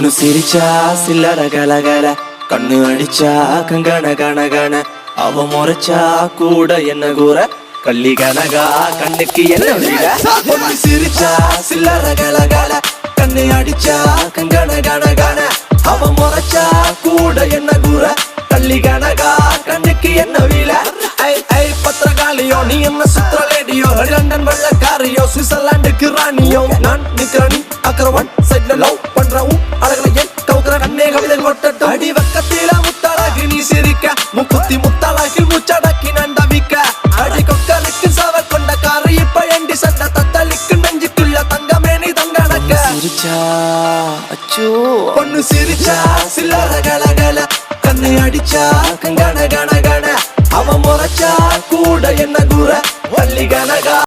பொண்ணு சிரிச்சா சில்லற கலகல, கண்ணு அடிச்சா கங்கண கணகண, அவ முறைச்சா கூட என்ன கூற, கள்ளி கனகா கண்ணுக்கு என்ன விட. பொண்ணு சிரிச்சா சில்லற கலகல, கண்ணு அடிச்சா கங்கண கணகண, அவ முறைச்சா கூட என்ன கூற, கள்ளி கனகா கண்ணுக்கு என்ன வீல. பத்திரகாலியோ நீ என்ன சுத்திர லேடியோ, லண்டன் வெள்ளக்காரியோ சுவிட்சர்லாண்டுக்கு ராணியோ, நான் நிக்கிறனி அக்கரவன் சைட்ல லவ் பண்றவும் அழகல என் கவுக்குற கண்ணே கவிதை கொட்டட்டும். அடி வக்கத்தில முத்தழகி நீ சிரிக்க, முக்குத்தி முத்தழகில் முச்சடக்கி நண்டவிக்க, அடி கொக்கலுக்கு சவ கொண்ட காரு இப்ப எண்டி சண்ட தத்தளிக்கு நெஞ்சுக்குள்ள தங்கமே நீ தங்கடக்க. சிரிச்சா அச்சோ பொண்ணு சிரிச்சா சில்லற கலகல, கண்ணை அடிச்சா கங்கண கண கண, அவ முறைச்சா கூட என்ன கூற, வள்ளி கனகா.